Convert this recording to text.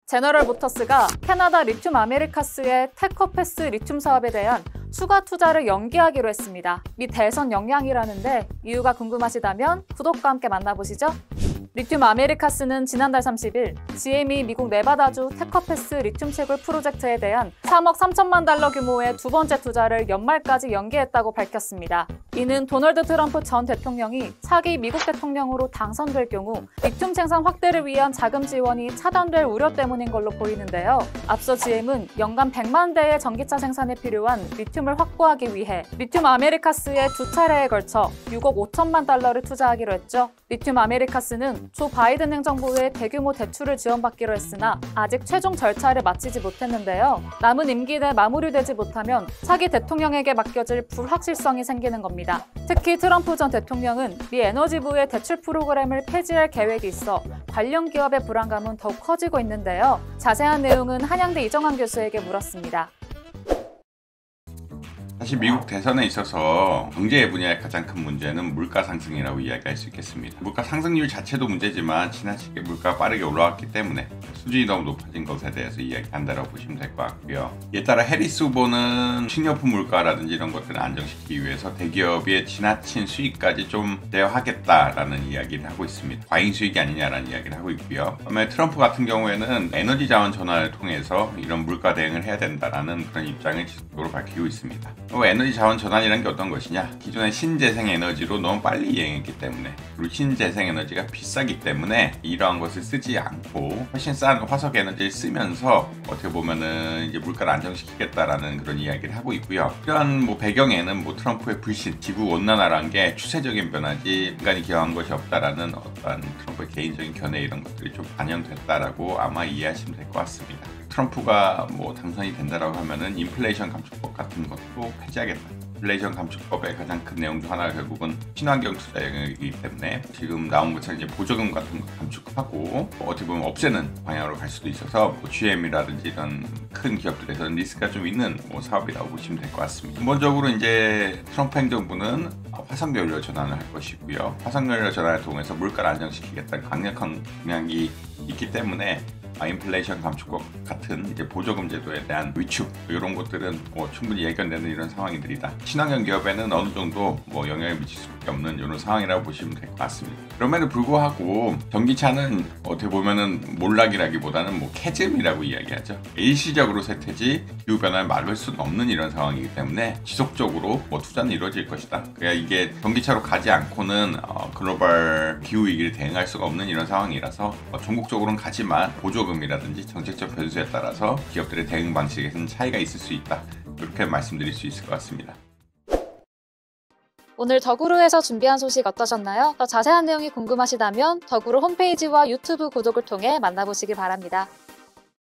제너럴 모터스가 캐나다 리튬 아메리카스의 테커패스 리튬 사업에 대한 추가 투자를 연기하기로 했습니다. 미 대선 영향이라는데 이유가 궁금하시다면 구독과 함께 만나보시죠. 리튬 아메리카스는 지난달 30일 GM이 미국 네바다주 테커패스 리튬 채굴 프로젝트에 대한 3억 3천만 달러 규모의 두 번째 투자를 연말까지 연기했다고 밝혔습니다. 이는 도널드 트럼프 전 대통령이 차기 미국 대통령으로 당선될 경우 리튬 생산 확대를 위한 자금 지원이 차단될 우려 때문인 걸로 보이는데요. 앞서 GM은 연간 100만 대의 전기차 생산에 필요한 리튬을 확보하기 위해 리튬 아메리카스에 두 차례에 걸쳐 6억 5천만 달러를 투자하기로 했죠. 리튬 아메리카스는 조 바이든 행정부의 대규모 대출을 지원받기로 했으나 아직 최종 절차를 마치지 못했는데요. 남은 임기 내 마무리되지 못하면 차기 대통령에게 맡겨질 불확실성이 생기는 겁니다. 특히 트럼프 전 대통령은 미 에너지부의 대출 프로그램을 폐지할 계획이 있어 관련 기업의 불안감은 더욱 커지고 있는데요. 자세한 내용은 한양대 이정환 교수에게 물었습니다. 사실 미국 대선에 있어서 경제 분야의 가장 큰 문제는 물가 상승이라고 이야기할 수 있겠습니다. 물가 상승률 자체도 문제지만 지나치게 물가가 빠르게 올라왔기 때문에 수준이 너무 높아진 것에 대해서 이야기한다고 보시면 될 것 같고요. 이에 따라 해리스 후보는 식료품 물가라든지 이런 것들을 안정시키기 위해서 대기업의 지나친 수익까지 좀 제어하겠다라는 이야기를 하고 있습니다. 과잉 수익이 아니냐라는 이야기를 하고 있고요. 그다음에 트럼프 같은 경우에는 에너지 자원 전환을 통해서 이런 물가 대응을 해야 된다라는 그런 입장을 지속적으로 밝히고 있습니다. 에너지 자원 전환이라는 게 어떤 것이냐? 기존의 신재생 에너지로 너무 빨리 이행했기 때문에, 그리고 신재생 에너지가 비싸기 때문에 이러한 것을 쓰지 않고 훨씬 싼 화석 에너지를 쓰면서 어떻게 보면은 이제 물가를 안정시키겠다라는 그런 이야기를 하고 있고요. 이러한 배경에는 트럼프의 불신, 지구 온난화라는 게 추세적인 변화지 인간이 기여한 것이 없다라는 어떤 트럼프의 개인적인 견해 이런 것들이 좀 반영됐다라고 아마 이해하시면 될 것 같습니다. 트럼프가 당선이 된다라고 하면은 인플레이션 감축법 같은 것도 폐지하겠다. 인플레이션 감축법의 가장 큰 내용 중 하나가 결국은 친환경 투자 영역이기 때문에 지금 나온 것처럼 이제 보조금 같은 거 감축하고 어떻게 보면 없애는 방향으로 갈 수도 있어서 GM이라든지 이런 큰 기업들에서는 리스크가 좀 있는 사업이라고 보시면 될 것 같습니다. 근본적으로 이제 트럼프 행정부는 화석연료 전환을 할 것이고요. 화석연료 전환을 통해서 물가를 안정시키겠다는 강력한 공약이 있기 때문에 인플레이션 감축법 같은 이제 보조금 제도에 대한 위축 이런 것들은 충분히 예견되는 이런 상황들이다. 친환경 기업에는 어느 정도 영향을 미칠 수밖에 없는 이런 상황이라고 보시면 될 것 같습니다. 그럼에도 불구하고 전기차는 어떻게 보면은 몰락이라기보다는 캐즘이라고 이야기하죠. 일시적으로 쇠퇴지 기후 변화를 막을 수는 없는 이런 상황이기 때문에 지속적으로 투자는 이루어질 것이다. 그러니까 이게 전기차로 가지 않고는 글로벌 기후 위기를 대응할 수가 없는 이런 상황이라서 전국적으로는 가지만 보조금이라든지 정책적 변수에 따라서 기업들의 대응 방식에서는 차이가 있을 수 있다. 그렇게 말씀드릴 수 있을 것 같습니다. 오늘 더구루에서 준비한 소식 어떠셨나요? 더 자세한 내용이 궁금하시다면 더구루 홈페이지와 유튜브 구독을 통해 만나보시기 바랍니다.